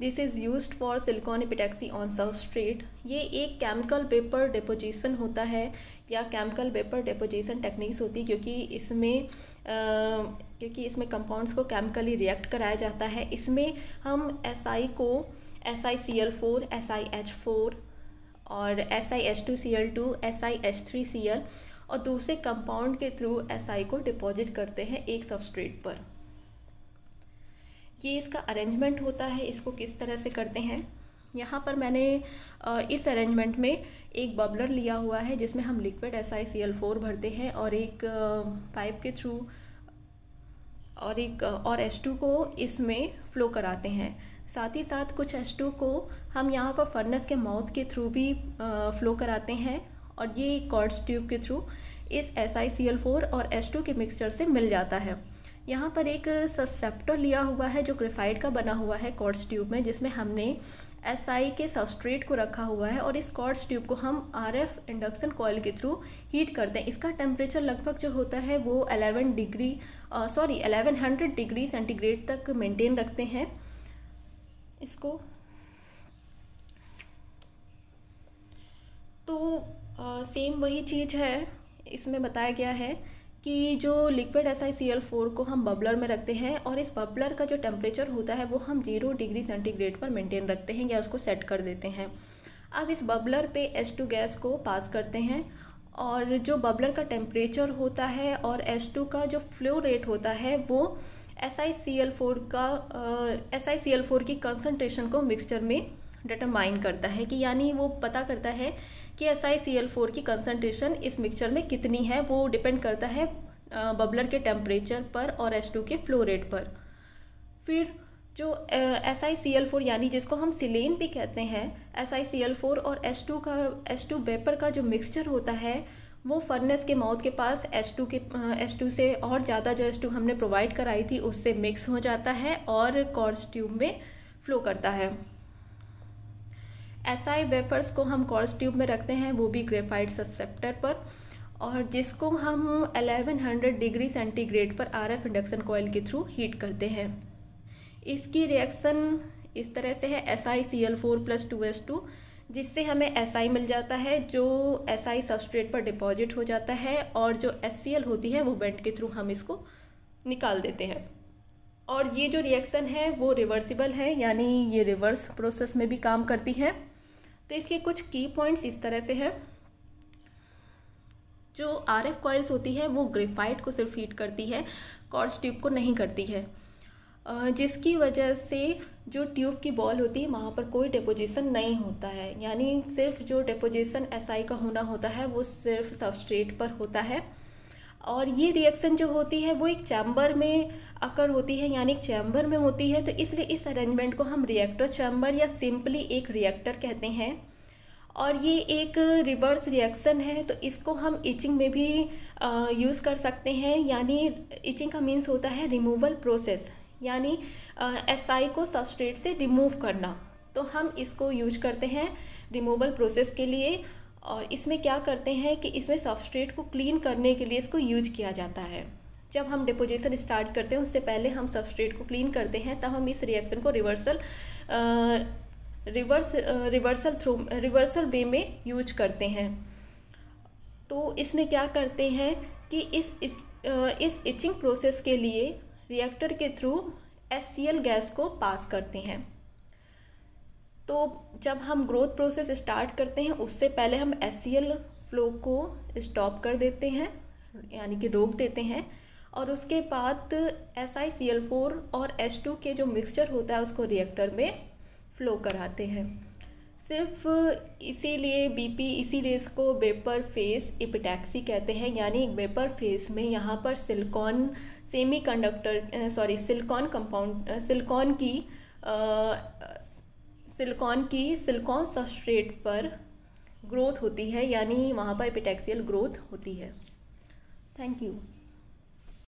This is used for silicon epitaxy on substrate. ये एक chemical vapour deposition होता है या केमिकल वेपर डिपोजिशन टेक्निक्स होती है, क्योंकि इसमें कंपाउंड्स को केमिकली रिएक्ट कराया जाता है। इसमें हम SI को SiCl4, SiH4 और SiH2Cl2, SiH3Cl और दूसरे कंपाउंड के थ्रू Si को डिपॉजिट करते हैं एक सबस्ट्रेट पर। ये इसका अरेंजमेंट होता है। इसको किस तरह से करते हैं, यहाँ पर मैंने इस अरेंजमेंट में एक बबलर लिया हुआ है जिसमें हम लिक्विड SiCl4 भरते हैं और एक पाइप के थ्रू और H2 को इसमें फ्लो कराते हैं। साथ ही साथ कुछ H2 को हम यहाँ पर फर्नेस के माउथ के थ्रू भी फ्लो कराते हैं और ये क्वार्ट्ज ट्यूब के थ्रू इस SiCl4 और H2 के मिक्सचर से मिल जाता है। यहाँ पर एक ससेप्टर लिया हुआ है जो ग्रेफाइट का बना हुआ है क्वार्ट्ज ट्यूब में, जिसमें हमने Si के सबस्ट्रेट को रखा हुआ है और इस क्वार्ट्ज ट्यूब को हम RF इंडक्शन कॉइल के थ्रू हीट करते हैं। इसका टेम्परेचर लगभग जो होता है वो 1100 डिग्री सेंटीग्रेड तक मेंटेन रखते हैं इसको। तो सेम वही चीज़ है, इसमें बताया गया है कि जो लिक्विड SiCl4 को हम बबलर में रखते हैं और इस बबलर का जो टेम्परेचर होता है वो हम 0 डिग्री सेंटीग्रेड पर मेंटेन रखते हैं या उसको सेट कर देते हैं। अब इस बबलर पे H2 गैस को पास करते हैं और जो बबलर का टेम्परेचर होता है और H2 का जो फ्लो रेट होता है वो SiCl4 की कंसंट्रेशन को मिक्सचर में डिटरमाइन करता है, कि यानी वो पता करता है कि SiCl4 की कंसंट्रेशन इस मिक्सचर में कितनी है। वो डिपेंड करता है बबलर के टेम्परेचर पर और H2 के फ्लो रेट पर। फिर जो SiCl4 यानी जिसको हम सिलेन भी कहते हैं, SiCl4 और H2 वेपर का जो मिक्सचर होता है वो फर्नेस के माउथ के पास H2 से और ज़्यादा जो H2 हमने प्रोवाइड कराई थी उससे मिक्स हो जाता है और क्वार्ट्ज ट्यूब में फ्लो करता है। SI वेफर्स को हम क्वार्ट्ज ट्यूब में रखते हैं, वो भी ग्रेफाइट ससेप्टर पर, और जिसको हम 1100 डिग्री सेंटीग्रेड पर RF इंडक्शन कॉइल के थ्रू हीट करते हैं। इसकी रिएक्शन इस तरह से है SiCl4 + 2H2, जिससे हमें Si मिल जाता है जो Si सबस्ट्रेट पर डिपॉजिट हो जाता है और जो HCl होती है वो वेंट के थ्रू हम इसको निकाल देते हैं। और ये जो रिएक्शन है वो रिवर्सिबल है, यानी ये रिवर्स प्रोसेस में भी काम करती है। तो इसके कुछ की पॉइंट्स इस तरह से हैं। जो RF कॉइल्स होती है वो ग्रेफाइट को सिर्फ हीट करती है, क्वार्ट्ज ट्यूब को नहीं करती है, जिसकी वजह से जो ट्यूब की बॉल होती है वहाँ पर कोई डिपोजिशन नहीं होता है, यानी सिर्फ जो डिपोजिशन SI का होना होता है वो सिर्फ सबस्ट्रेट पर होता है। और ये रिएक्शन जो होती है वो एक चैम्बर में अकर होती है, यानी एक चैम्बर में होती है, तो इसलिए इस अरेंजमेंट को हम रिएक्टर चैम्बर या सिंपली एक रिएक्टर कहते हैं। और ये एक रिवर्स रिएक्शन है, तो इसको हम इचिंग में भी यूज़ कर सकते हैं, यानी इचिंग का मीन्स होता है रिमूवल प्रोसेस, यानी SI को सबस्ट्रेट से रिमूव करना, तो हम इसको यूज करते हैं रिमूवल प्रोसेस के लिए। और इसमें क्या करते हैं कि इसमें सबस्ट्रेट को क्लीन करने के लिए इसको यूज किया जाता है। जब हम डिपोजिशन स्टार्ट करते हैं उससे पहले हम सबस्ट्रेट को क्लीन करते हैं, तब हम इस रिएक्शन को रिवर्सल वे में यूज करते हैं। तो इसमें क्या करते हैं कि इस इचिंग प्रोसेस के लिए रिएक्टर के थ्रू HCl गैस को पास करते हैं। तो जब हम ग्रोथ प्रोसेस स्टार्ट करते हैं उससे पहले हम HCl फ्लो को स्टॉप कर देते हैं, यानी कि रोक देते हैं, और उसके बाद SiCl4 और H2 के जो मिक्सचर होता है उसको रिएक्टर में फ्लो कराते हैं। सिर्फ इसीलिए इसको वेपर फेस एपिटैक्सी कहते हैं, यानी एक वेपर फेस में यहाँ पर सिलिकॉन सबस्ट्रेट पर ग्रोथ होती है, यानी वहाँ पर एपिटैक्सियल ग्रोथ होती है। Thank you.